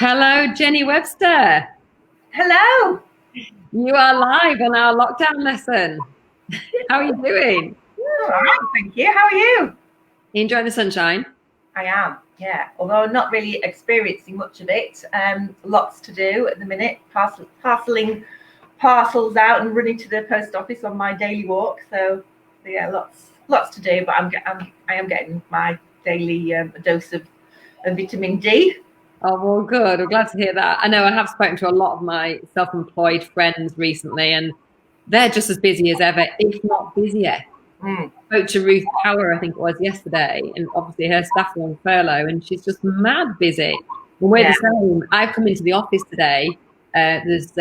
Hello, Jennie Webster. Hello. You are live on our lockdown lesson. How are you doing? All right, thank you. How are you? You enjoying the sunshine? I am, yeah. Although I'm not really experiencing much of it. Lots to do at the minute. Parceling parcels out and running to the post office on my daily walk. So yeah, lots to do. But I am getting my daily dose of vitamin D. Oh, well, good. I'm glad to hear that. I know I have spoken to a lot of my self-employed friends recently, and they're just as busy as ever, if not busier. Mm. Spoke to Ruth Power, I think it was yesterday, and obviously her staff are on furlough, and she's just mad busy. And we're the same. I've come into the office today. There's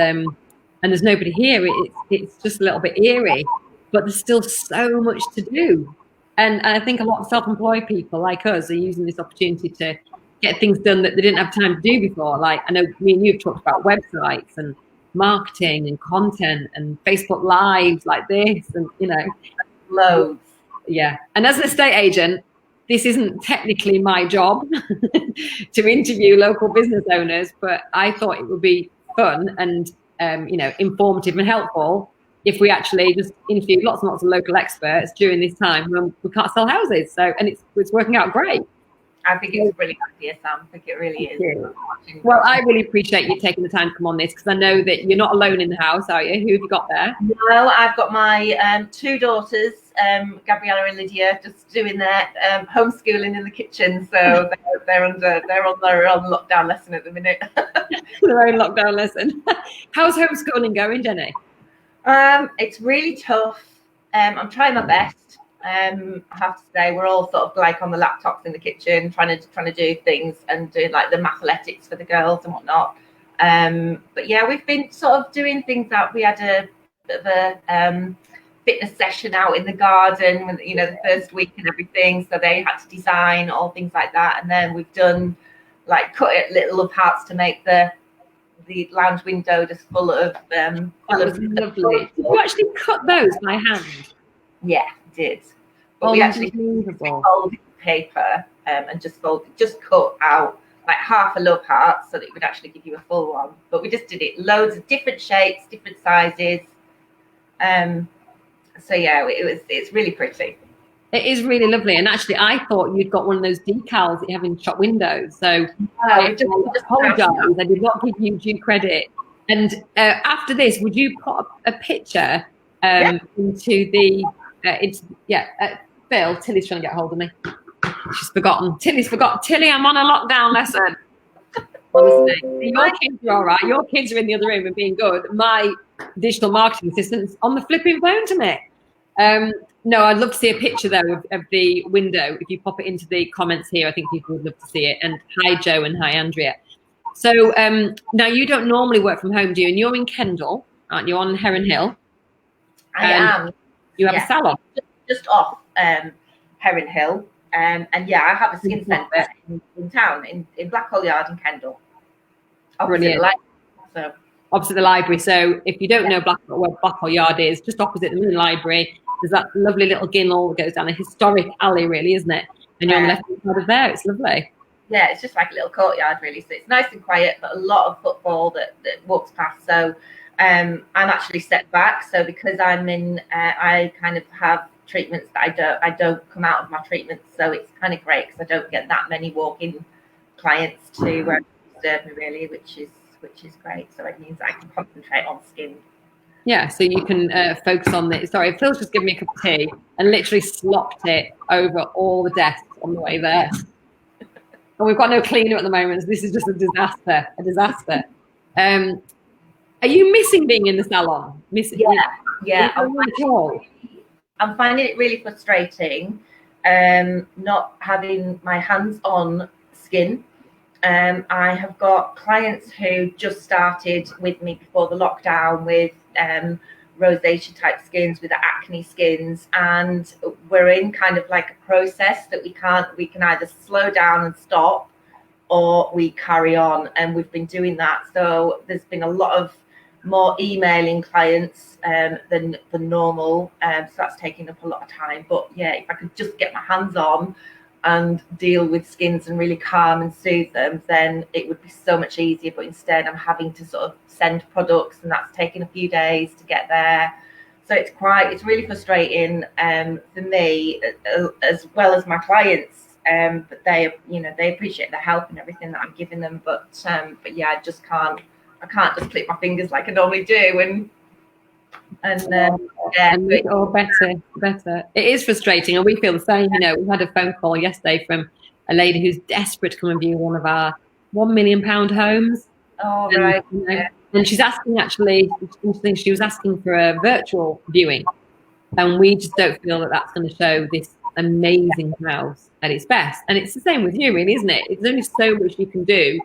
nobody here. It's just a little bit eerie, but there's still so much to do. And I think a lot of self-employed people like us are using this opportunity to get things done that they didn't have time to do before. Like I know me and you have talked about websites and marketing and content and Facebook Lives like this, and Loads. yeah. And as an estate agent, this isn't technically my job to interview local business owners, but I thought it would be fun and informative and helpful if we actually just interview lots and lots of local experts during this time when we can't sell houses. So, and it's working out great. I think it's a really good idea, Sam. I think it really is. Well, I really appreciate you taking the time to come on this because I know that you're not alone in the house, are you? Who have you got there? No, I've got my two daughters, Gabriella and Lydia, just doing their homeschooling in the kitchen. So they're on their own lockdown lesson at the minute. Their own lockdown lesson. How's homeschooling going, Jenny? It's really tough. I'm trying my best. I have to say we're all sort of like on the laptops in the kitchen trying to do things and doing like the mathletics for the girls and whatnot. But yeah, we've been sort of doing things that we had a bit of a fitness session out in the garden with the first week and everything, so they had to design all things like that, and then we've done like cut it little parts to make the lounge window just full of lovely. Did you actually cut those by hand? Yeah, did. But we actually folded paper and just cut out like half a love heart so that it would actually give you a full one. But we just did it loads of different shapes, different sizes. So yeah, it's really pretty. It is really lovely. And actually, I thought you'd got one of those decals that you have in shop windows. So I apologise. I did not give you due credit. And after this, would you put a picture into the Phil, Tilly's trying to get hold of me. She's forgotten. Tilly's forgot. Tilly, I'm on a lockdown lesson. Honestly, your kids are all right. Your kids are in the other room and being good. My digital marketing assistant's on the flipping phone to me. No, I'd love to see a picture though of the window. If you pop it into the comments here, I think people would love to see it. And hi, Joe, and hi, Andrea. So now you don't normally work from home, do you? And you're in Kendal, aren't you, on Heron Hill? I am. You have a salon just off Heron Hill, and yeah, I have a skin centre in town in Blackhall Yard in Kendal. Brilliant. Opposite the library. So if you don't know where Blackhall Yard is, just opposite the main library, there's that lovely little ginnel that goes down a historic alley, really, isn't it? And you're on the left side of there. It's lovely. Yeah, it's just like a little courtyard, really. So it's nice and quiet, but a lot of footfall that walks past. So I'm actually set back. So because I'm in, I kind of have treatments that I don't come out of my treatments. So it's kind of great because I don't get that many walk-in clients to disturb me, really, which is great. So it means I can concentrate on skin. Yeah, so you can focus on the. Sorry, Phil's just given me a cup of tea and literally slopped it over all the desks on the way there. And we've got no cleaner at the moment, so this is just a disaster. Are you missing being in the salon? Yeah. I'm finding it really frustrating not having my hands on skin. I have got clients who just started with me before the lockdown with rosacea type skins, with acne skins, and we're in kind of like a process that we can either slow down and stop or we carry on, and we've been doing that. So there's been a lot of more emailing clients than normal, so that's taking up a lot of time. But yeah, if I could just get my hands on and deal with skins and really calm and soothe them, then it would be so much easier. But instead I'm having to sort of send products, and that's taking a few days to get there. So it's really frustrating for me as well as my clients. But they appreciate the help and everything that I'm giving them. But yeah, I can't just click my fingers like I normally do and make it all better. It is frustrating, and we feel the same. You know, we had a phone call yesterday from a lady who's desperate to come and view one of our £1 million homes. Oh, right. You know, and she's asking, actually, she was asking for a virtual viewing, and we just don't feel that that's going to show this amazing house at its best. And it's the same with you, really, isn't it? There's only so much you can do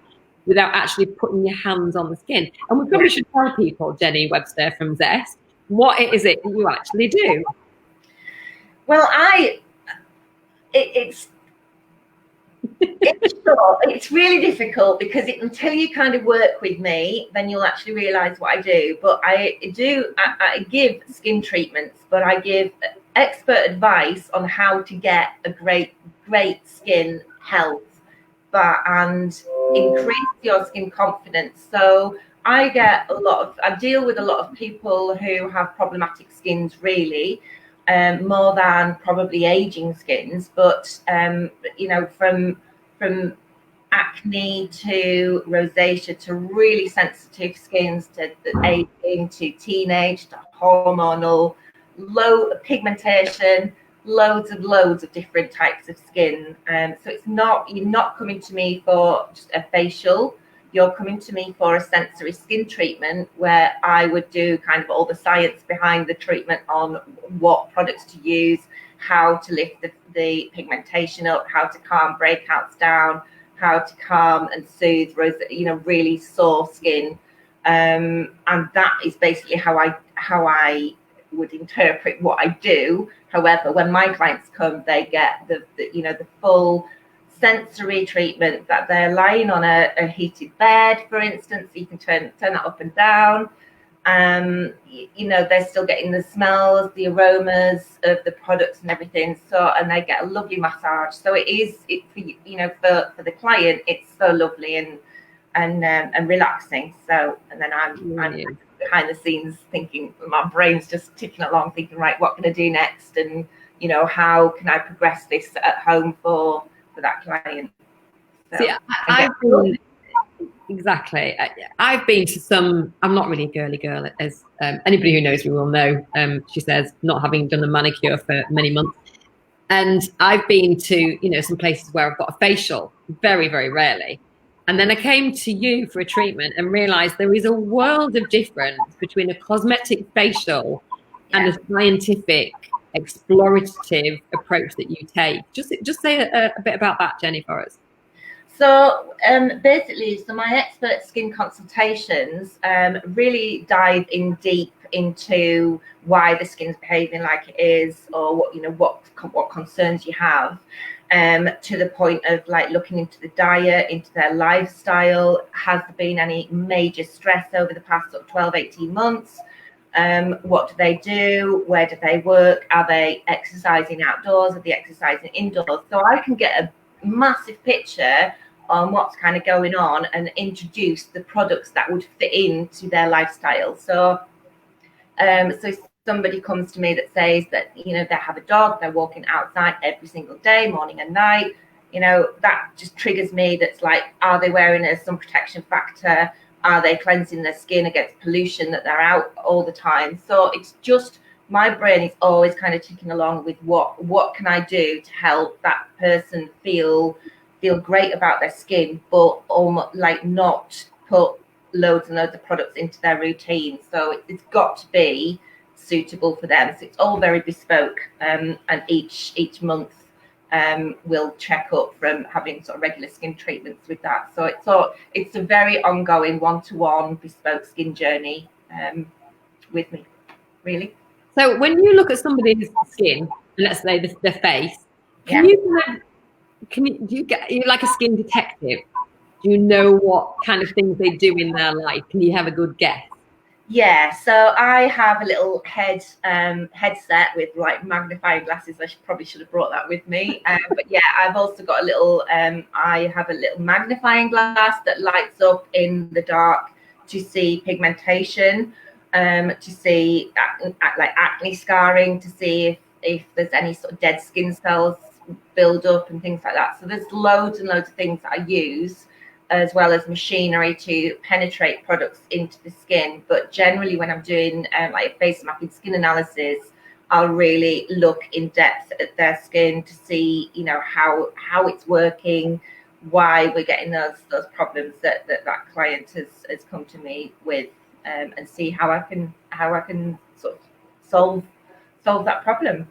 without actually putting your hands on the skin. And we probably should tell people, Jennie Webster from Zest, what is it that you actually do? Well, it's really difficult because until you kind of work with me, then you'll actually realize what I do. But I give skin treatments, but I give expert advice on how to get a great skin health and increase your skin confidence. So I deal with a lot of people who have problematic skins, really, more than probably aging skins. But you know, from acne to rosacea to really sensitive skins to aging to teenage to hormonal, low pigmentation, loads of different types of skin. So you're not coming to me for just a facial. You're coming to me for a sensory skin treatment where I would do kind of all the science behind the treatment on what products to use, how to lift the pigmentation up, how to calm breakouts down, how to calm and soothe really sore skin. And that is basically how I would interpret what I do. However, when my clients come, they get the full sensory treatment, that they're lying on a heated bed, for instance. You can turn that up and down. They're still getting the smells, the aromas of the products and everything. So, and they get a lovely massage. So for the client, it's so lovely and relaxing. So, and then I'm behind the scenes thinking, my brain's just ticking along, thinking, right, what can I do next? And, how can I progress this at home for that client? So, see, exactly. I've been to some, I'm not really a girly girl, as anybody who knows me will know. She says, not having done a manicure for many months. And I've been to, some places where I've got a facial, very, very rarely. And then I came to you for a treatment and realized there is a world of difference between a cosmetic facial and a scientific, explorative approach that you take. Just say a bit about that, Jennie, for us. So basically, my expert skin consultations really dive in deep into why the skin's behaving like it is, or what concerns you have, to the point of like looking into the diet, into their lifestyle. Has there been any major stress over the past 12, 18 months? What do they do? Where do they work? Are they exercising outdoors? Are they exercising indoors? So I can get a massive picture on what's kind of going on and introduce the products that would fit into their lifestyle. So somebody comes to me that says that, they have a dog, they're walking outside every single day, morning and night, that just triggers me. That's like, are they wearing a sun protection factor? Are they cleansing their skin against pollution, that they're out all the time? So it's just, my brain is always kind of ticking along with what can I do to help that person feel great about their skin, but almost like not put loads and loads of products into their routine. So it's got to be suitable for them. So it's all very bespoke, and each month we'll check up from having sort of regular skin treatments with that. So it's a very ongoing one-to-one bespoke skin journey with me, really. So when you look at somebody's skin, let's say their face, you're like a skin detective? Do you know what kind of things they do in their life? Can you have a good guess? Yeah, so I have a little headset with like magnifying glasses. Probably should have brought that with me. But yeah, I've also got a little. I have a little magnifying glass that lights up in the dark to see pigmentation, to see like acne scarring, to see if there's any sort of dead skin cells build up and things like that. So there's loads and loads of things that I use, as well as machinery to penetrate products into the skin. But generally, when I'm doing like face mapping skin analysis, I'll really look in depth at their skin to see, you know, how it's working, why we're getting those problems that client has come to me with, and see how I can sort of solve that problem.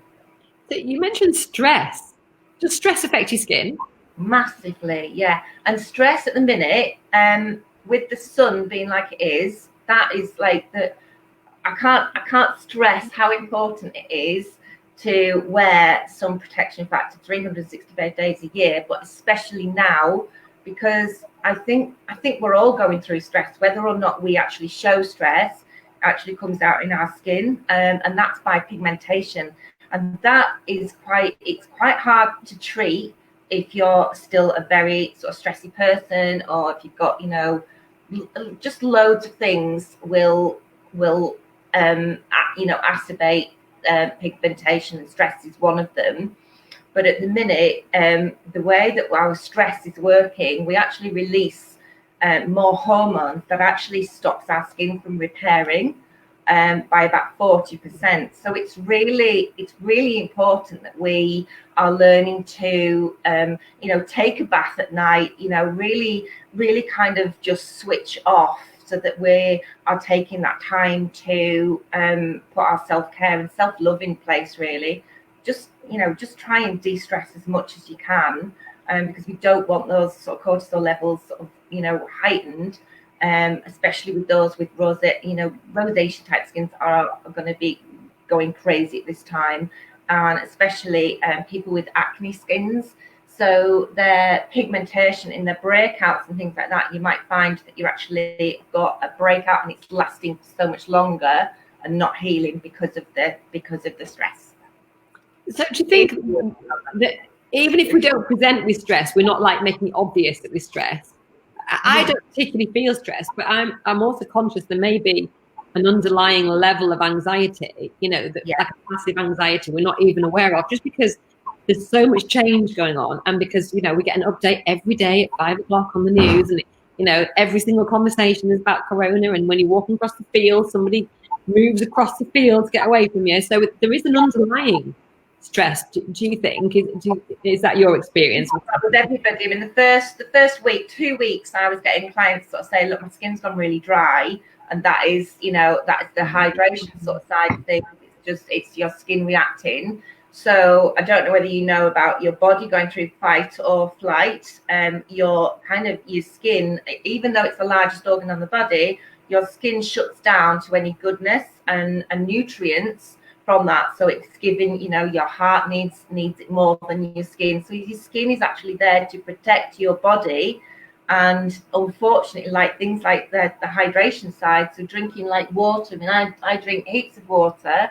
So you mentioned stress. Does stress affect your skin? Massively, yeah. And stress at the minute, with the sun being like it is, that is like the I can't stress how important it is to wear sun protection factor 365 days a year, but especially now, because I think we're all going through stress, whether or not we actually show stress actually comes out in our skin, and that's by pigmentation, and that is quite hard to treat if you're still a very sort of stressy person, or if you've got, you know, just loads of things will you know, acerbate pigmentation, and stress is one of them. But at the minute, the way that our stress is working, we actually release more hormones that actually stops our skin from repairing by about 40%. So it's really important that we are learning to you know, take a bath at night, you know, really kind of just switch off, so that we are taking that time to put our self-care and self-love in place, really. Just, you know, just try and de-stress as much as you can, because we don't want those sort of cortisol levels sort of, you know, heightened, especially with those with rosacea type skins are going to be going crazy at this time, and especially people with acne skins. So their pigmentation in their breakouts and things like that, you might find that you actually got a breakout and it's lasting for so much longer and not healing because of the stress. So do you think that even if we don't present with stress, we're not like making it obvious that we're stressed? I don't particularly feel stressed, but I'm also conscious there may be an underlying level of anxiety, you know, that like a massive anxiety we're not even aware of, just because there's so much change going on, and because, you know, we get an update every day at 5 o'clock on the news, and you know, every single conversation is about corona, and when you're walking across the field, somebody moves across the field to get away from you. So there is an underlying stress. Do you think? Is that your experience? With everybody, in the first week, 2 weeks, I was getting clients sort of say, look, my skin's gone really dry, and that is, you know, that is the hydration sort of side of things. It's your skin reacting. So I don't know whether you know about your body going through fight or flight. Your skin, even though it's the largest organ on the body, your skin shuts down to any goodness and nutrients from that. So it's giving, you know, your heart needs it more than your skin. So your skin is actually there to protect your body. And unfortunately, like things like the hydration side, so drinking like water. I mean, I drink heaps of water,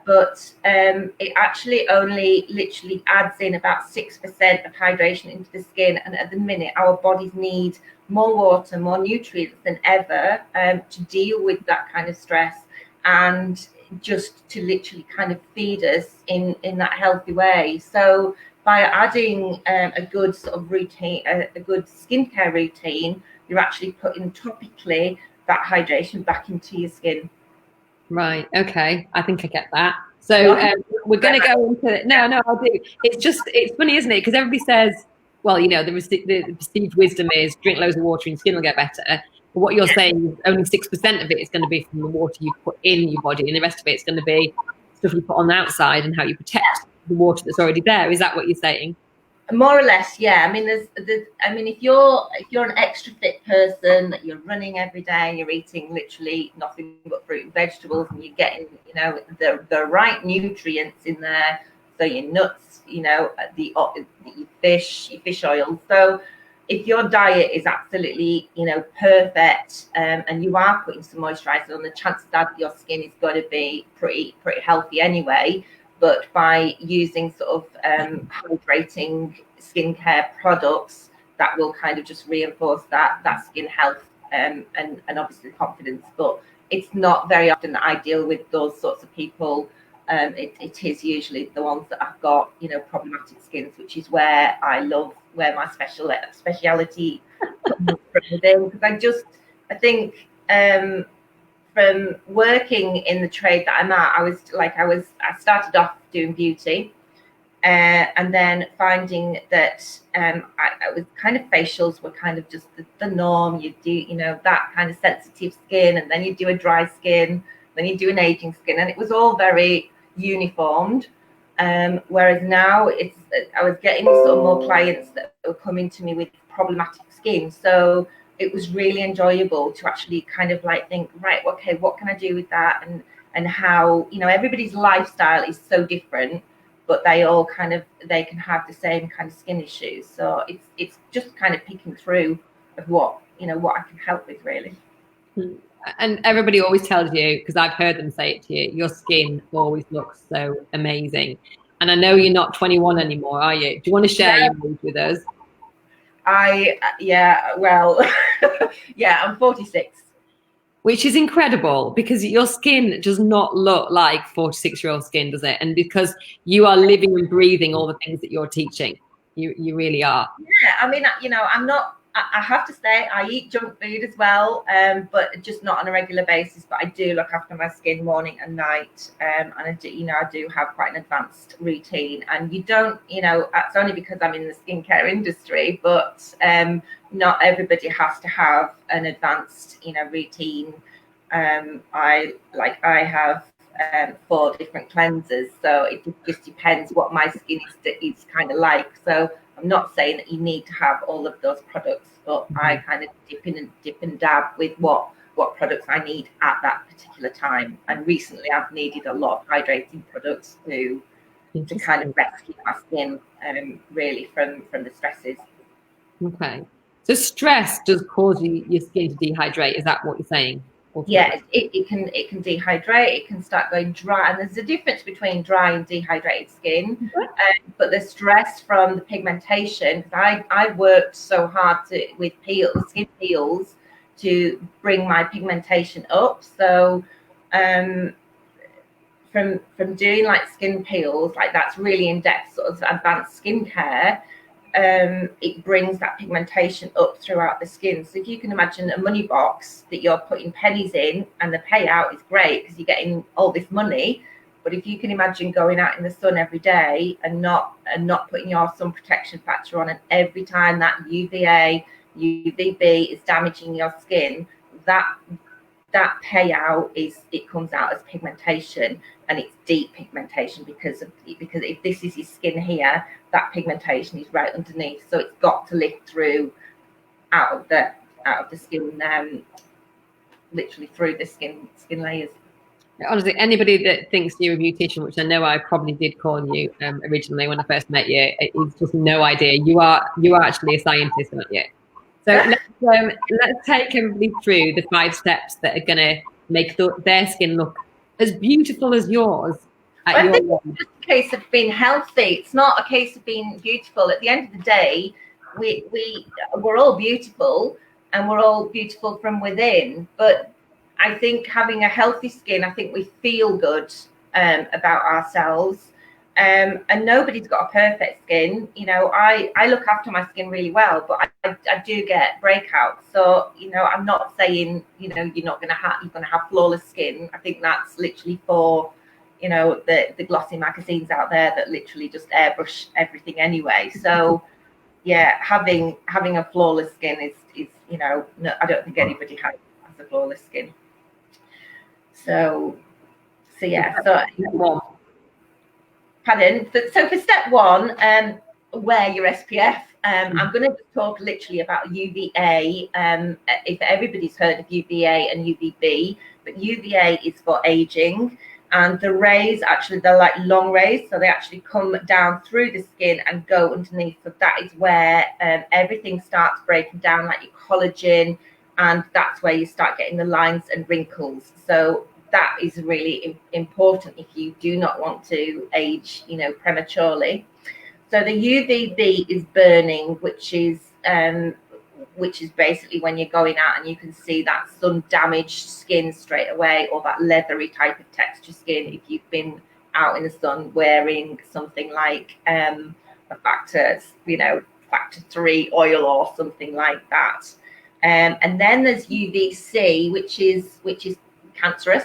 but it actually only literally adds in about 6% of hydration into the skin. And at the minute, our bodies need more water, more nutrients than ever to deal with that kind of stress, and just to literally kind of feed us in that healthy way. So by adding a good sort of routine, a good skincare routine, you're actually putting topically that hydration back into your skin. Right. Okay. I think I get that. So we're going to go into it. No, I do. It's funny, isn't it? Because everybody says, well, you know, the perceived wisdom is drink loads of water and your skin will get better. But what you're saying is only 6% of it is going to be from the water you put in your body, and the rest of it is going to be stuff you put on the outside and how you protect the water that's already there. Is that what you're saying? More or less, yeah. I mean, if you're an extra fit person, that you're running every day and you're eating literally nothing but fruit and vegetables, and you're getting, you know, the right nutrients in there, so your nuts, you know, your fish oil. So if your diet is absolutely, perfect, and you are putting some moisturizer on, the chances are that your skin is going to be pretty healthy anyway. But by using sort of hydrating skincare products, that will kind of just reinforce that skin health, and obviously confidence. But it's not very often that I deal with those sorts of people. It is usually the ones that have got, problematic skins, which is where my speciality comes from within. Because I think from working in the trade that I'm at, I started off doing beauty, and then finding that I was kind of, facials were kind of just the norm. You do, that kind of sensitive skin, and then you do a dry skin, then you do an aging skin, and it was all very uniformed. Whereas now I was getting sort of more clients that were coming to me with problematic skin. So it was really enjoyable to actually kind of like think, right, okay, what can I do with that? And how, everybody's lifestyle is so different, but they can have the same kind of skin issues. So it's just kind of picking through of what I can help with, really. And everybody always tells you, because I've heard them say it to you, your skin always looks so amazing. And I know you're not 21 anymore, are you? Do you want to share your age with us? I'm 46. Which is incredible, because your skin does not look like 46-year-old skin, does it? And because you are living and breathing all the things that you're teaching. You really are. Yeah, I mean, I'm not, I have to say, I eat junk food as well, but just not on a regular basis. But I do look after my skin morning and night, and I do have quite an advanced routine. And you don't, that's only because I'm in the skincare industry, but not everybody has to have an advanced, routine. I have 4 different cleansers, so it just depends what my skin is kind of like. So I'm not saying that you need to have all of those products, but I kind of dip and dab with what products I need at that particular time. And recently I've needed a lot of hydrating products to kind of rescue my skin, really from the stresses. Okay. So stress does cause your skin to dehydrate. Is that what you're saying? Yeah, it can dehydrate. It can start going dry, and there's a difference between dry and dehydrated skin. But the stress from the pigmentation, because I worked so hard with skin peels to bring my pigmentation up. So from doing like skin peels, like that's really in depth sort of advanced skincare. It brings that pigmentation up throughout the skin. So if you can imagine a money box that you're putting pennies in, and the payout is great because you're getting all this money. But if you can imagine going out in the sun every day and not putting your sun protection factor on, and every time that UVA, UVB is damaging your skin, that payout it comes out as pigmentation, and it's deep pigmentation because if this is your skin here, that pigmentation is right underneath, so it's got to lift through out of the skin, literally through the skin layers. Honestly, anybody that thinks you're a beautician, which I know I probably did call you originally when I first met you, it's just no idea. You are actually a scientist, aren't you? So let's take everybody through the 5 steps that are going to make their skin look as beautiful as yours. I think it's just a case of being healthy. It's not a case of being beautiful. At the end of the day, we're all beautiful, and we're all beautiful from within. But I think having a healthy skin, I think we feel good about ourselves. And nobody's got a perfect skin. I look after my skin really well, but I do get breakouts. So, I'm not saying, you're going to have flawless skin. I think that's literally for, the glossy magazines out there that literally just airbrush everything anyway. So, yeah, having a flawless skin is no, I don't think anybody has a flawless skin. So yeah. So. Pardon. So for step 1, wear your SPF. I'm going to talk literally about UVA. If everybody's heard of UVA and UVB, but UVA is for aging, And the rays, actually, they're like long rays, so they actually come down through the skin and go underneath. So that is where everything starts breaking down, like your collagen, and that's where you start getting the lines and wrinkles. So that is really important if you do not want to age, prematurely. So the UVB is burning, which is basically when you're going out and you can see that sun damaged skin straight away, or that leathery type of texture skin if you've been out in the sun wearing something like a factor 3 oil or something like that. And then there's UVC, which is cancerous.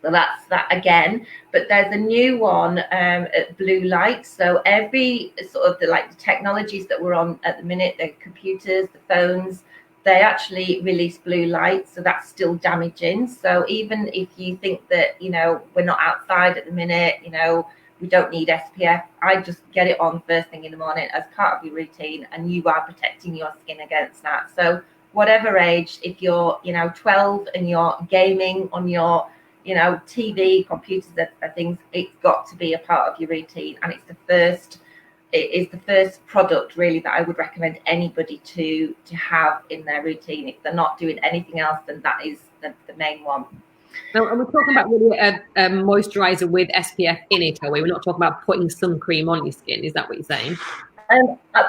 So that's that again. But there's a new one, blue light. So every sort of the technologies that we're on at the minute, the computers, the phones, they actually release blue light. So that's still damaging. So even if you think that, we're not outside at the minute, we don't need SPF, I just get it on first thing in the morning as part of your routine, and you are protecting your skin against that. So whatever age, if you're, 12 and you're gaming on your TV, computers, things, it's got to be a part of your routine. And it is the first product really that I would recommend anybody to have in their routine. If they're not doing anything else, then that is the main one. Now, are we talking about really a moisturizer with SPF in it, are we? We're not talking about putting sun cream on your skin. Is that what you're saying?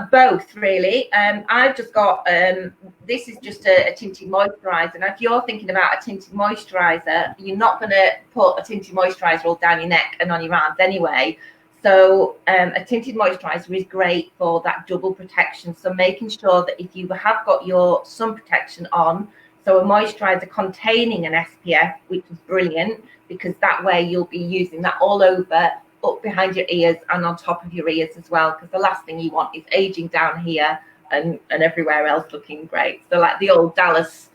Both really. I've just got this is just a tinted moisturizer. Now if you're thinking about a tinted moisturizer, you're not going to put a tinted moisturizer all down your neck and on your arms anyway. So a tinted moisturizer is great for that double protection. So making sure that if you have got your sun protection on, so a moisturizer containing an SPF, which is brilliant, because that way you'll be using that all over, up behind your ears and on top of your ears as well, because the last thing you want is aging down here and everywhere else looking great. So like the old Dallas,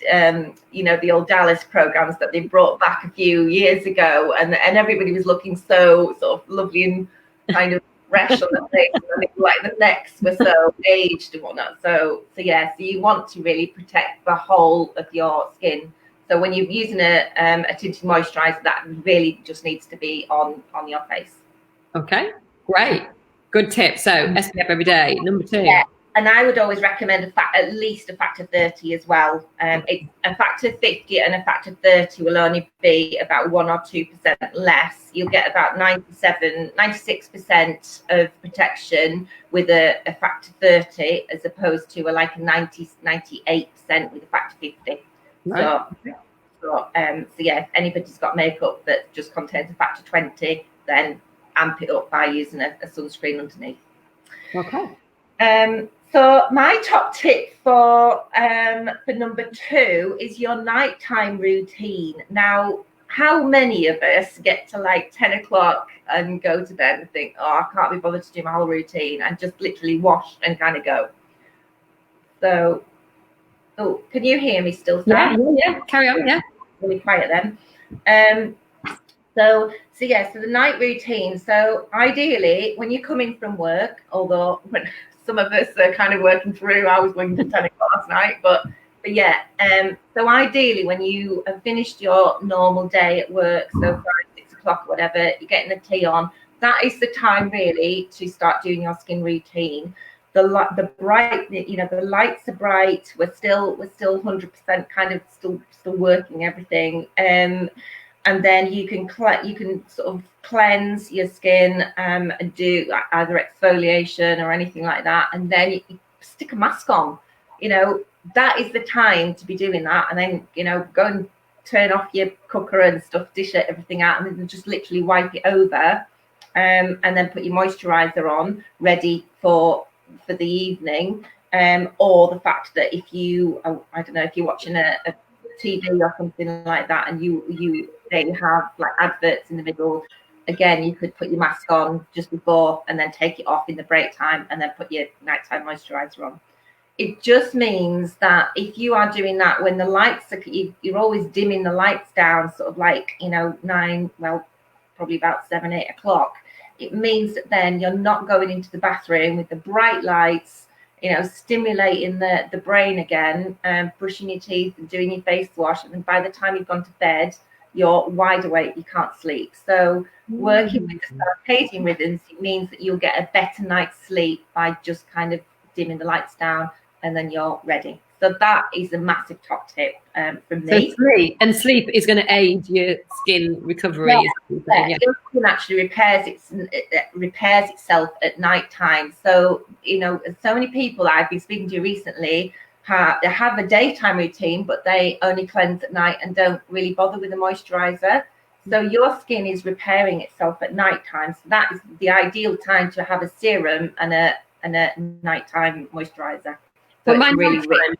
the old Dallas programs that they brought back a few years ago, and everybody was looking so sort of lovely and kind of fresh on the face, and like the necks were so aged and whatnot. So you want to really protect the whole of your skin. So when you're using a tinted moisturizer, that really just needs to be on your face. Okay, great. Good tip. So SPF every day. Number 2. Yeah. And I would always recommend at least a factor 30 as well. A factor 50 and a factor 30 will only be about 1 or 2% less. You'll get about 96% of protection with a factor 30, as opposed to a 98% with a factor 50. Right. So if anybody's got makeup that just contains a factor 20, then amp it up by using a sunscreen underneath. Okay. So my top tip for number 2 is your nighttime routine. Now, how many of us get to 10 o'clock and go to bed and think, oh, I can't be bothered to do my whole routine, and just literally wash and kind of go? So, oh, can you hear me still, Sam? Yeah, carry on, yeah. Really quiet then. So the night routine. So ideally, when you're coming from work, although when some of us are kind of working through, I was working till 10 o'clock last night, but so ideally when you have finished your normal day at work, so 5, 6 o'clock, whatever, you're getting the tea on, that is the time really to start doing your skin routine. The bright, the lights are bright. We're still 100% kind of still working everything. And then you can sort of cleanse your skin and do either exfoliation or anything like that. And then you stick a mask on. That is the time to be doing that. And then go and turn off your cooker and stuff, dish it, everything out, and then just literally wipe it over. And then put your moisturizer on, ready for the evening. Or the fact that if you, I don't know, if you're watching a TV or something like that, and they have adverts in the middle, again, you could put your mask on just before and then take it off in the break time, and then put your nighttime moisturizer on. It just means that if you are doing that when the lights are, you're always dimming the lights down, sort of 9, well, probably about 7, 8 o'clock. It means that then you're not going into the bathroom with the bright lights, stimulating the brain again, brushing your teeth and doing your face wash. And by the time you've gone to bed, you're wide awake, you can't sleep. So working with the circadian rhythms, it means that you'll get a better night's sleep by just kind of dimming the lights down, and then you're ready. So that is a massive top tip from me. So sleep is going to aid your skin recovery. Yeah. Your skin actually repairs itself at night time. So, you know, so many people I've been speaking to recently have a daytime routine, but they only cleanse at night and don't really bother with a moisturizer. So your skin is repairing itself at night time. So that is the ideal time to have a serum and a nighttime moisturizer. So it's really rich.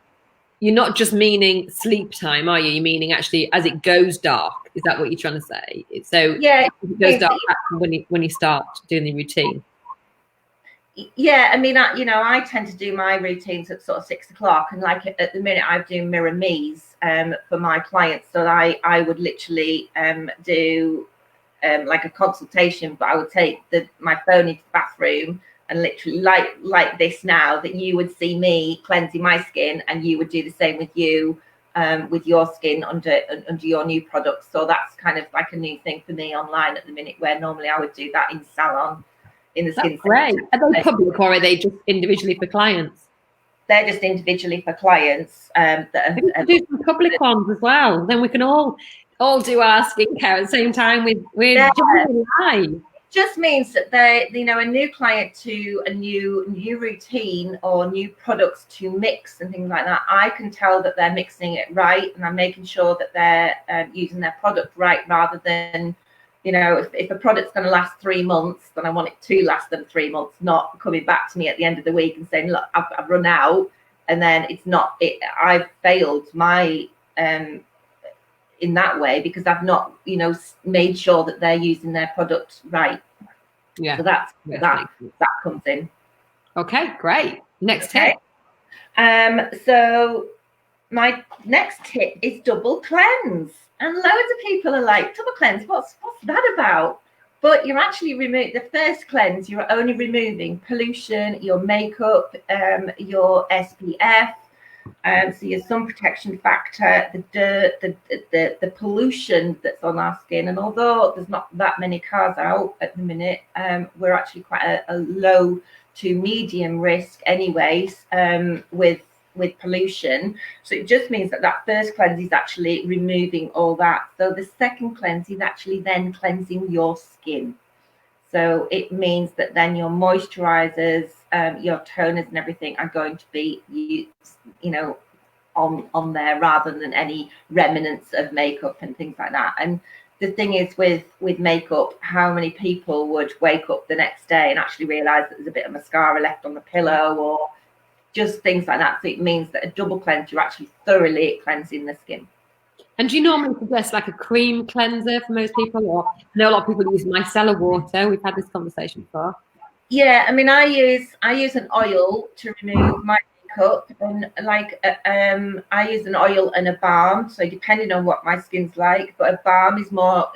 You're not just meaning sleep time, are you? You're meaning actually as it goes dark. Is that what you're trying to say? So yeah, it goes dark when you start doing the routine. Yeah, I mean, I tend to do my routines at sort of 6 o'clock, and like at the minute I do mirror me's for my clients. So I would literally do like a consultation, but I would take my phone into the bathroom and literally like this now, that you would see me cleansing my skin, and you would do the same with you with your skin under your new products. So that's kind of like a new thing for me online at the minute, where normally I would do that in salon. In the skin. Great. Are they public, or are they just individually for clients? They're just individually for clients. That do some public ones as well. Then we can all do our skincare at the same time with live. Just means that they, you know, a new client to a new routine or new products to mix and things like that, I can tell that they're mixing it right, and I'm making sure that they're using their product right, rather than, you know, if a product's going to last 3 months, then I want it to last them 3 months, not coming back to me at the end of the week and saying, look, I've run out, and then I've failed my in that way, because I've not, you know, made sure that they're using their product right. Yeah. So that comes in. Okay, great. Next tip. So my next tip is double cleanse. And loads of people are like, double cleanse, what's that about? But you're actually the first cleanse, you're only removing pollution, your makeup, your SPF, so your sun protection factor, the dirt, the pollution that's on our skin. And although there's not that many cars out at the minute, we're actually quite a low to medium risk anyways, with pollution. So it just means that first cleanse is actually removing all that. So the second cleanse is actually then cleansing your skin. So it means that then your moisturizers, your toners and everything are going to be you know, on there, rather than any remnants of makeup and things like that. And the thing is with makeup, how many people would wake up the next day and actually realize that there's a bit of mascara left on the pillow, or just things like that. So it means that a double cleanse, you're actually thoroughly cleansing the skin. And do you normally suggest like a cream cleanser for most people? Or I know a lot of people use micellar water. We've had this conversation before. Yeah, I mean, I use an oil to remove my makeup, and like I use an oil and a balm. So depending on what my skin's like, but a balm is more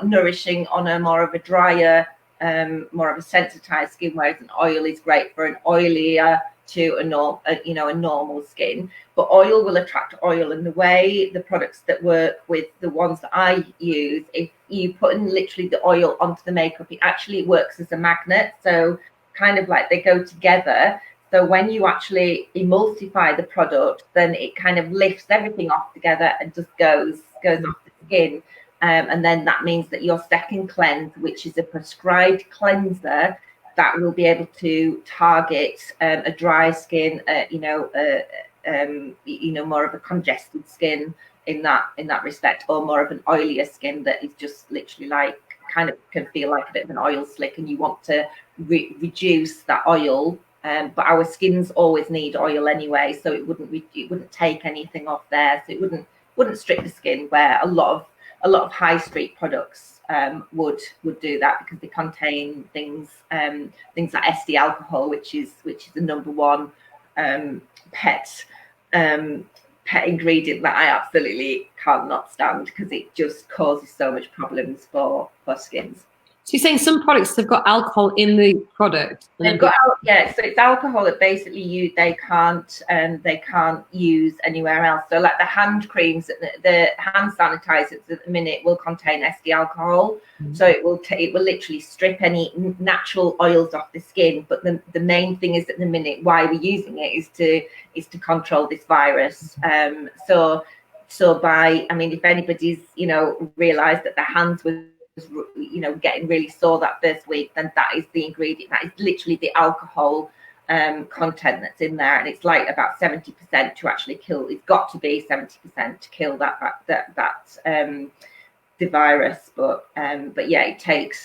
nourishing on a more of a drier, more of a sensitized skin, whereas an oil is great for an oilier to a normal skin. But oil will attract oil, and the way the products that work with the ones that I use, if you put in literally the oil onto the makeup, it actually works as a magnet. So kind of like they go together. So when you actually emulsify the product, then it kind of lifts everything off together and just goes off the skin. And then that means that your second cleanse, which is a prescribed cleanser, that will be able to target a dry skin, more of a congested skin in that respect, or more of an oilier skin that is just literally like kind of can feel like a bit of an oil slick, and you want to reduce that oil. But our skins always need oil anyway, so it wouldn't take anything off there, so it wouldn't strip the skin, where a lot of high street products would do that, because they contain things like SD alcohol, which is the number one pet ingredient that I absolutely cannot stand, because it just causes so much problems for skins. So you're saying some products have got alcohol in the product? They've got yeah, so it's alcohol that basically they can't use anywhere else. So like the hand creams, the hand sanitizers at the minute will contain SD alcohol, so it will literally strip any natural oils off the skin. But the main thing is at the minute why we're using it is to control this virus. So by, I mean, if anybody's realized that their hands were getting really sore that first week, then that is the ingredient. That is literally the alcohol content that's in there, and it's like about 70% to actually kill. It's got to be 70% to kill the virus. But yeah,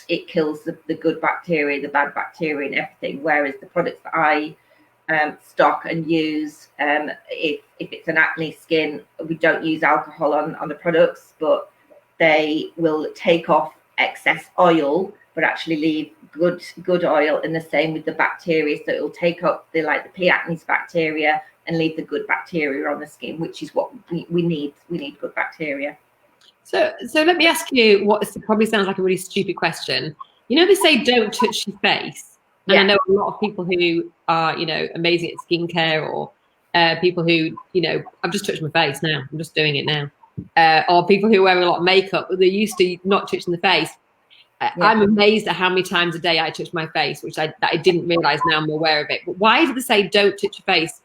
it kills the good bacteria, the bad bacteria, and everything. Whereas the products that I stock and use, if it's an acne skin, we don't use alcohol on the products, but they will take off excess oil but actually leave good oil, and the same with the bacteria. So it will take up the P. acnes bacteria and leave the good bacteria on the skin, which is what we need. We need good bacteria. So let me ask you what probably sounds like a really stupid question. They say don't touch your face. And I know a lot of people who are, amazing at skincare, or people who, I've just touched my face now. I'm just doing it now. Or people who wear a lot of makeup, they're used to not touching the face. I'm amazed at how many times a day I touch my face, which I didn't realize. Now I'm aware of it. But why do they say don't touch your face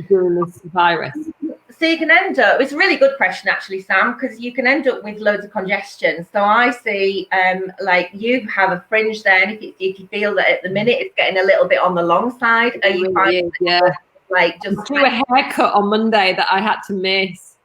during this virus? So you can end up, it's a really good question actually, Sam, because you can end up with loads of congestion. So I see you have a fringe there, and if you feel that at the minute it's getting a little bit on the long side, are you finding just do a haircut on Monday that I had to miss?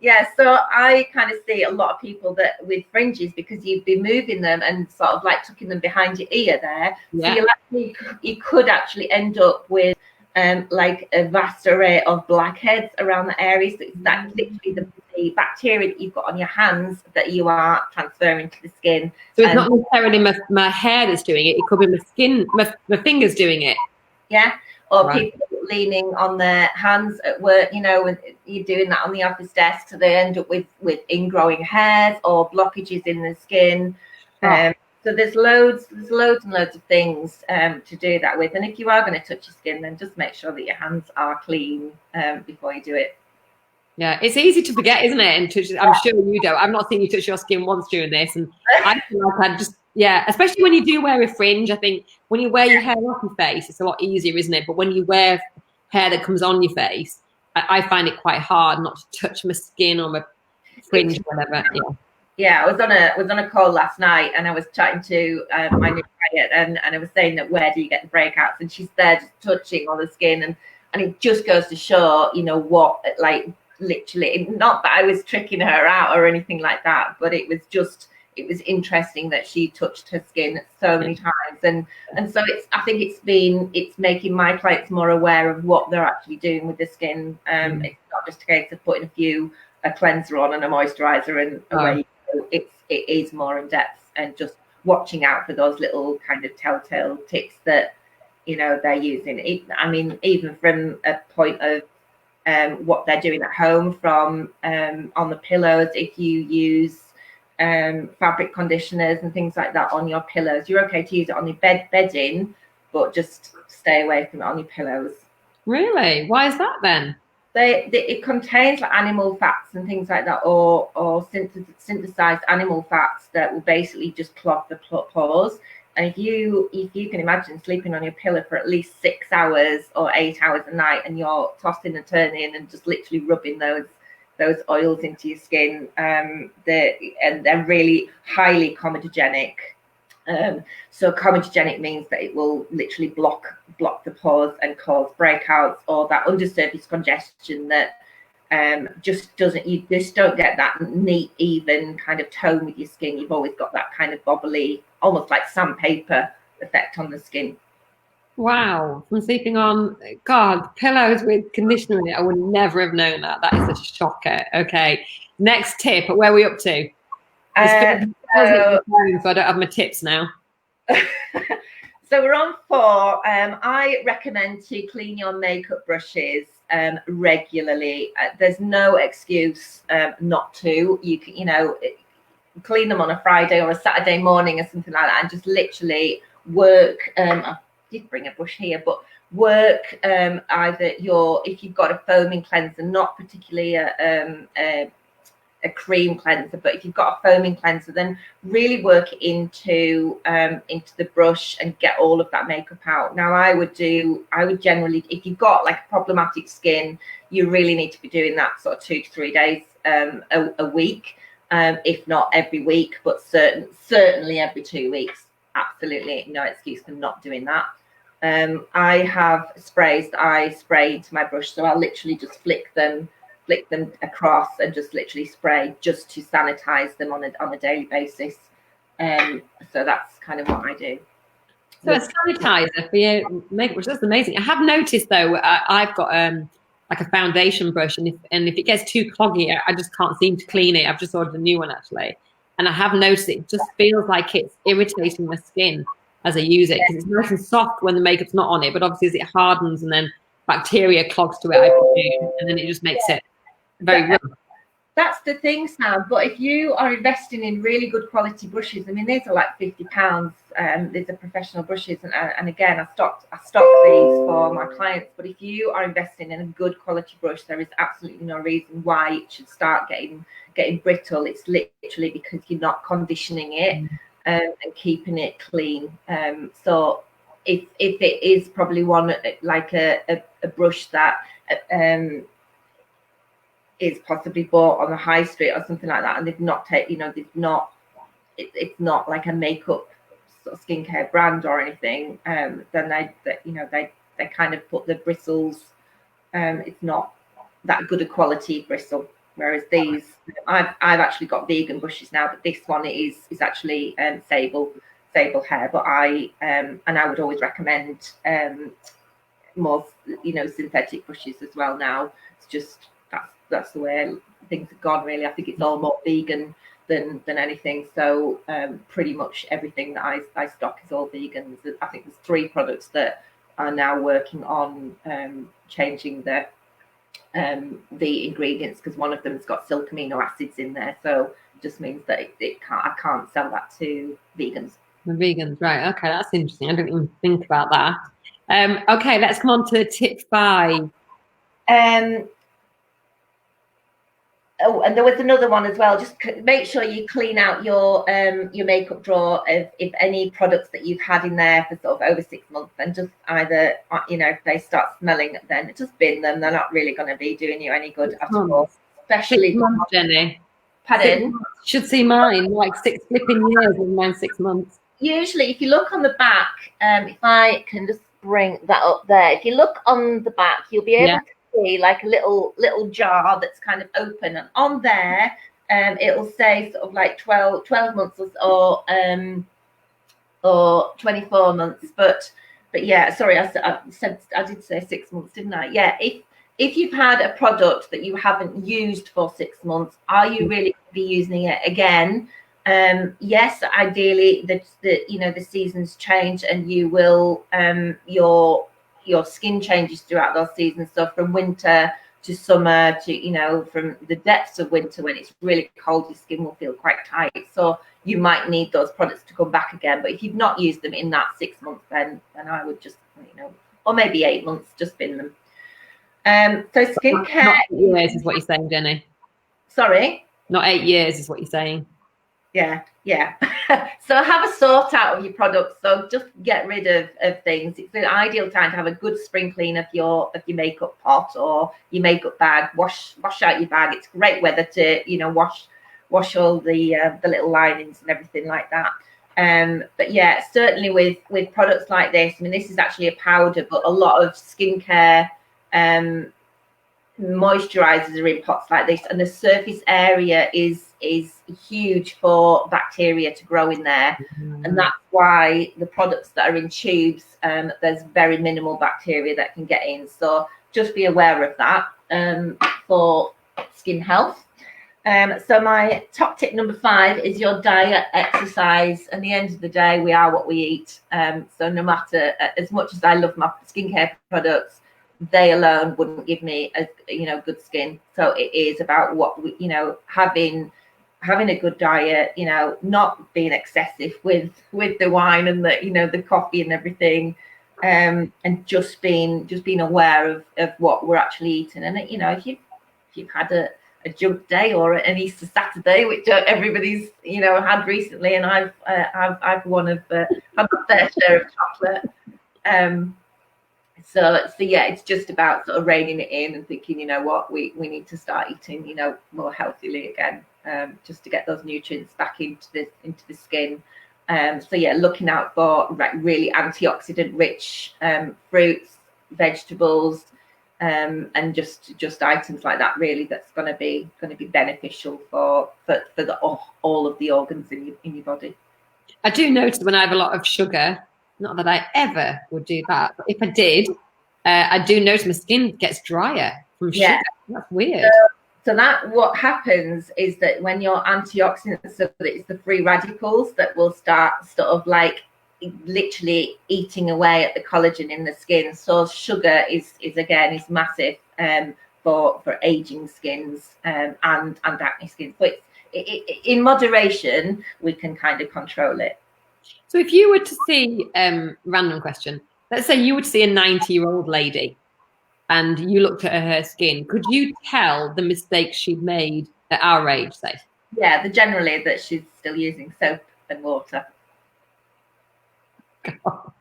Yeah, so I kind of see a lot of people that with fringes, because you've been moving them and sort of tucking them behind your ear there. Yeah. So you could actually end up with a vast array of blackheads around the area. So it's literally the bacteria that you've got on your hands that you are transferring to the skin. So it's not necessarily my hair that's doing it. It could be my skin, my fingers doing it. Yeah. Or people leaning on their hands at work, when you're doing that on the office desk, so they end up with ingrowing hairs or blockages in the skin. So there's loads and loads of things to do that with. And if you are going to touch your skin, then just make sure that your hands are clean before you do it. Yeah, it's easy to forget, isn't it? And I'm sure you don't. I've not seen you touch your skin once during this, and I feel like I just. Yeah, especially when you do wear a fringe. I think when you wear your hair off your face, it's a lot easier, isn't it? But when you wear hair that comes on your face, I find it quite hard not to touch my skin or my fringe or whatever. Yeah, I was on a call last night, and I was chatting to my new client, and I was saying that where do you get the breakouts? And she's there just touching on the skin, and it just goes to show, what, literally, not that I was tricking her out or anything like that, but it was interesting that she touched her skin so many times, and so I think it's making my clients more aware of what they're actually doing with the skin. It's not just a case of putting a cleanser on and a moisturizer and away. It is more in depth, and just watching out for those little kind of telltale tips that they're using. Even from a point of what they're doing at home, from on the pillows, if you use fabric conditioners and things like that on your pillows, you're okay to use it on your bedding, but just stay away from it on your pillows. Really? Why is that then? It contains animal fats and things like that, or synthesized animal fats that will basically just clog the pores. And if you can imagine sleeping on your pillow for at least 6 hours or 8 hours a night, and you're tossing and turning and just literally rubbing those oils into your skin, they're really highly comedogenic. So comedogenic means that it will literally block the pores and cause breakouts, or that undersurface congestion that you just don't get that neat, even kind of tone with your skin. You've always got that kind of bobbly, almost like sandpaper effect on the skin. Wow, from sleeping on pillows with conditioner in it, I would never have known that. That is a shocker. Okay, next tip. Where are we up to? So I don't have my tips now. So we're on 4. I recommend to clean your makeup brushes regularly. There's no excuse not to. clean them on a Friday or a Saturday morning or something like that, and just literally work. I did bring a brush here, but work either if you've got a foaming cleanser, not particularly a cream cleanser, but if you've got a foaming cleanser, then really work it into the brush and get all of that makeup out. Now I would generally, if you've got like problematic skin, you really need to be doing that sort of 2 to 3 days a week, if not every week, but certainly every 2 weeks. Absolutely no excuse for not doing that. I have sprays that I spray into my brush, so I'll literally just flick them across and just literally spray just to sanitize them on a daily basis. So that's kind of what I do. So a sanitizer for your makeup brush, that's amazing. I have noticed though, I've got like a foundation brush, and if it gets too cloggy, I just can't seem to clean it. I've just ordered a new one actually, and I have noticed it just feels like it's irritating my skin as I use it, because it's nice and soft when the makeup's not on it, but obviously as it hardens and then bacteria clogs to it, I presume, and then it just makes it very rough. That's the thing, Sam. But if you are investing in really good quality brushes, I mean, these are like £50. These are professional brushes, and again, I stock these for my clients. But if you are investing in a good quality brush, there is absolutely no reason why it should start getting brittle. It's literally because you're not conditioning it and keeping it clean. So if it is probably one like a brush that is possibly bought on the high street or something like that, and they've not it's not like a makeup sort of skincare brand or anything, then they kind of put the bristles, it's not that good a quality bristle, whereas these, I've actually got vegan brushes now, but this one is actually sable hair, but I would always recommend more synthetic brushes as well now. It's just that's the way things have gone, really. I think it's all more vegan than anything. So pretty much everything that I stock is all vegan. I think there's 3 products that are now working on changing the ingredients, because one of them has got silk amino acids in there. So it just means that I can't sell that to vegans. The vegans, right? Okay, that's interesting. I didn't even think about that. Okay, let's come on to tip 5. Oh, and there was another one as well. Just make sure you clean out your makeup drawer if any products that you've had in there for sort of over 6 months, and just either if they start smelling, then just bin them. They're not really going to be doing you any good at all. Especially 6 months, Jenny. Pardon? Should see mine like 6 flipping years in mine 6 months. Usually, if you look on the back, if I can just bring that up there, if you look on the back, you'll be able to see like a little jar that's kind of open, and on there it'll say sort of like 12 months or 24 months, but yeah, sorry, I did say 6 months, didn't I? Yeah, if you've had a product that you haven't used for 6 months, are you really going to be using it again? Yes, ideally the seasons change, and you will your skin changes throughout those seasons. So from winter to summer to from the depths of winter, when it's really cold, your skin will feel quite tight. So you might need those products to come back again. But if you've not used them in that 6 months, then I would just or maybe 8 months, just bin them. So skincare. Not 8 years is what you're saying, Jenny. Sorry? Not 8 years is what you're saying. Yeah. So have a sort out of your products. So just get rid of things. It's an ideal time to have a good spring clean of your makeup pot or your makeup bag. Wash out your bag. It's great weather to wash all the little linings and everything like that. But yeah, certainly with products like this, I mean, this is actually a powder, but a lot of skincare moisturizers are in pots like this, and the surface area is huge for bacteria to grow in there, and that's why the products that are in tubes, there's very minimal bacteria that can get in. So just be aware of that for skin health. So my top tip number 5 is your diet, exercise. At the end of the day, we are what we eat. So no matter, as much as I love my skincare products, they alone wouldn't give me a good skin. So it is about what we, having having a good diet, you know, not being excessive with the wine and the, you know, the coffee and everything, and just being aware of what we're actually eating. And you know, if you've had a junk day or an Easter Saturday, which everybody's, you know, had recently, and I've one of had my fair share of chocolate. So yeah, it's just about sort of reining it in and thinking, you know what, we need to start eating, you know, more healthily again, just to get those nutrients back into the skin. So yeah, looking out for really antioxidant rich fruits, vegetables, and just items like that, really, that's going to be beneficial for all of the organs in your body. I do notice when I have a lot of sugar, not that I ever would do that, but if I did, I do notice my skin gets drier from sugar. That's weird. So that what happens is that when your antioxidants, so that it's the free radicals that will start sort of like literally eating away at the collagen in the skin. So sugar is massive for aging skins and acne skin. So it's in moderation, we can kind of control it. So if you were to see, random question, let's say you would see a 90-year-old lady and you looked at her skin, could you tell the mistakes she'd made at our age, say? Yeah, generally that she's still using soap and water. God.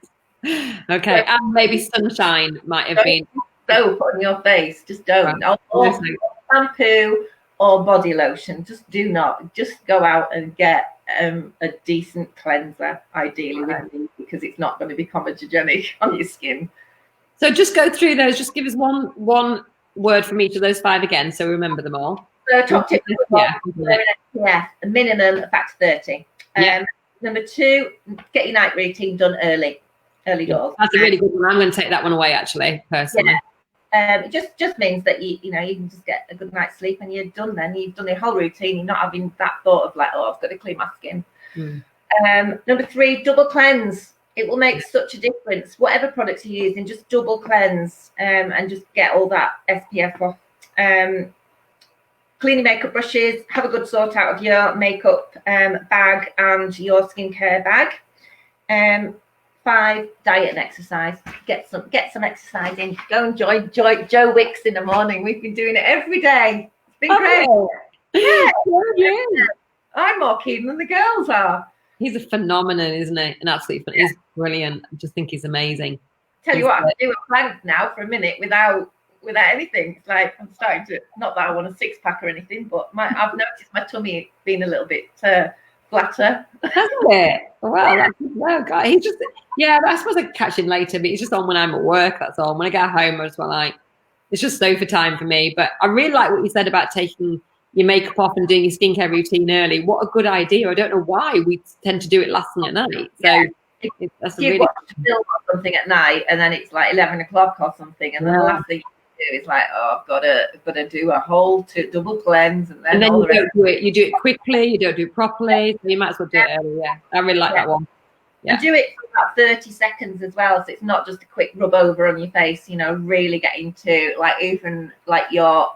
Okay, and maybe sunshine might have been. Soap on your face, just don't. Right. Or shampoo or body lotion, just do not. Just go out and get a decent cleanser, ideally, because it's not going to be comedogenic on your skin. So just go through those. Just give us one word from each of those 5 again, so we remember them all. So top tip, a minimum of factor 30. Number 2, get your night routine done early doors. That's a really good one. I'm going to take that one away, actually, personally. It just means that you can just get a good night's sleep and you're done. Then you've done your whole routine. You're not having that thought of like, oh, I've got to clean my skin. Number 3, double cleanse. It will make such a difference. Whatever products you're using, just double cleanse and just get all that SPF off. Clean your makeup brushes. Have a good sort out of your makeup bag and your skincare bag. 5, diet and exercise. Get some exercise in. Go and join Joe Wicks in the morning. We've been doing it every day. It's been great. Yeah. I'm more keen than the girls are. He's a phenomenon, isn't he? An absolute phenomenon. He's brilliant. I just think he's amazing. Tell you what, I can do a plank now for a minute without anything. It's like I'm starting to, not that I want a 6-pack or anything, but I've noticed my tummy being a little bit flatter. Hasn't it? Wow, God. He's just, I suppose I can catch him later, but he's just on when I'm at work, that's all. When I get home, I just want like, it's just sofa time for me. But I really like what you said about taking your makeup off and doing your skincare routine early. What a good idea. I don't know why we tend to do it last thing at night. So that's you watch a film or something at night and then it's like 11 o'clock or something, and then the last thing you do is like, oh, I've got to do a whole double cleanse, and then you don't do it. You do it quickly. You don't do it properly. So you might as well do it early. Yeah, I really like that one. And do it for about 30 seconds as well, so it's not just a quick rub over on your face. You know, really get into like even like your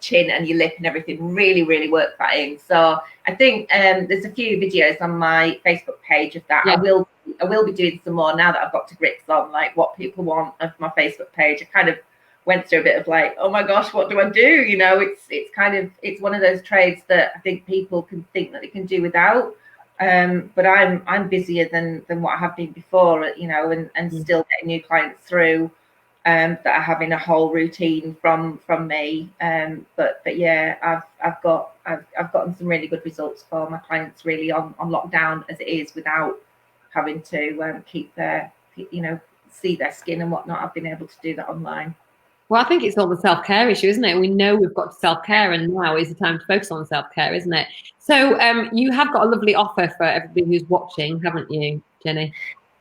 chin and your lip and everything. Really, really work that in. So I think there's a few videos on my Facebook page of that. Yeah. I will be doing some more now that I've got to grips on like what people want of my Facebook page. I kind of went through a bit of like, oh my gosh, what do I do? You know, it's one of those trades that I think people can think that they can do without. But I'm busier than what I have been before, you know, and still getting new clients through that are having a whole routine from me. But yeah, I've gotten some really good results for my clients really on lockdown as it is, without having to keep their, you know, see their skin and whatnot. I've been able to do that online. Well, I think it's all the self-care issue, isn't it? We know we've got self-care, and now is the time to focus on self-care, isn't it? So you have got a lovely offer for everybody who's watching, haven't you, Jenny?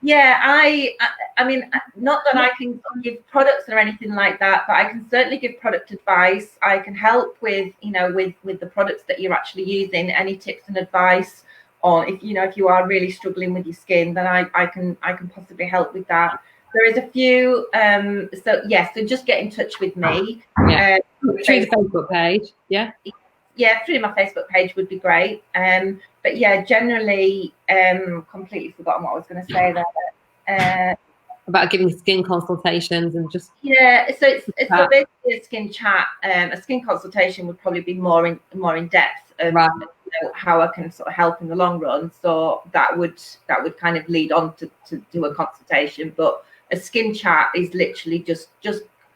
Yeah, I mean, not that I can give products or anything like that, but I can certainly give product advice. I can help with, you know, with the products that you're actually using, any tips and advice, or if you are really struggling with your skin, then I can possibly help with that. There is a few, so just get in touch with me. Through the Facebook page, yeah. yeah, through my Facebook page would be great. But yeah, generally, completely forgotten what I was going to say there. About giving skin consultations and just yeah, so so basically a skin chat. A skin consultation would probably be more in depth of right. How I can sort of help in the long run. So that would kind of lead on to do a consultation. But a skin chat is literally just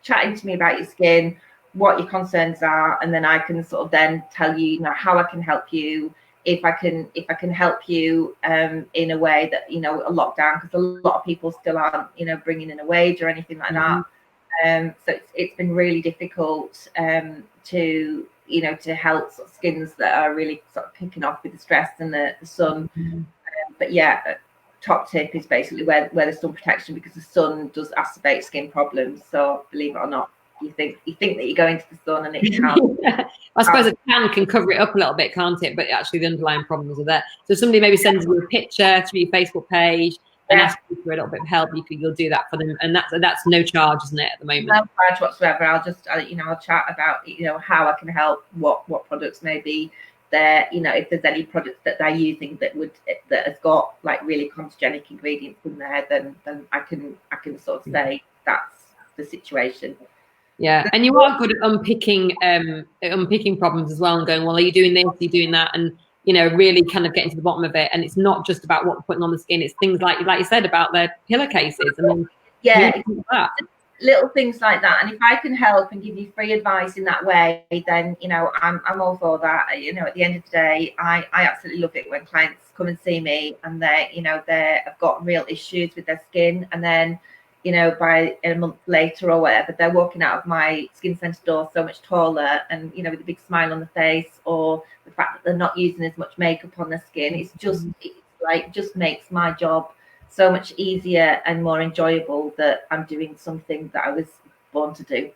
chatting to me about your skin, what your concerns are, and then I can sort of then tell you, how I can help you, if I can help you in a way that, a lockdown, because a lot of people still aren't, bringing in a wage or anything like that. So it's been really difficult to help sort of skins that are really sort of kicking off with the stress and the sun. But yeah, top tip is basically wear the sun protection, because the sun does exacerbate skin problems. So believe it or not, you think that you're going to the sun and it can't. I suppose a can cover it up a little bit, can't it? But actually the underlying problems are there. So if somebody maybe sends you a picture through your Facebook page and asks you for a little bit of help, you'll do that for them, and that's no charge, isn't it, at the moment? No charge whatsoever. I'll just I'll chat about how I can help, what products maybe there, if there's any products that they're using that has got like really comedogenic ingredients in there, then I can sort of say that's the situation. Yeah, and you are good at unpicking problems as well, and going, well, are you doing this, are you doing that, and really kind of getting to the bottom of it. And it's not just about what we're putting on the skin; it's things like you said about the pillowcases. I mean, yeah, little things like that. And if I can help and give you free advice in that way, then I'm all for that. At the end of the day, I absolutely love it when clients come and see me and they've got real issues with their skin, and then by a month later or whatever, they're walking out of my skin centre door so much taller and, with a big smile on the face, or the fact that they're not using as much makeup on their skin. It's just makes my job so much easier and more enjoyable that I'm doing something that I was born to do.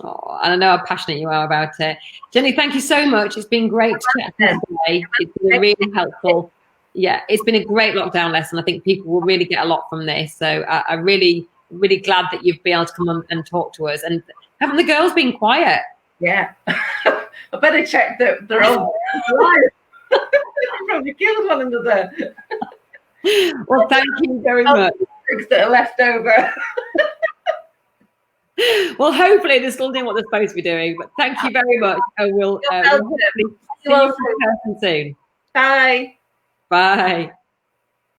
Oh, and I know how passionate you are about it. Jennie, thank you so much. It's been great to chat today. It's been really helpful. Yeah, it's been a great lockdown lesson. I think people will really get a lot from this. So I really glad that you've been able to come on and talk to us. And haven't the girls been quiet? Yeah. I better check that they're all alive. Probably killed one another. Well, thank you very much. That are left over. Well, hopefully they're still doing what they're supposed to be doing. But thank you very much. I will hopefully see you in person soon. Bye. Bye.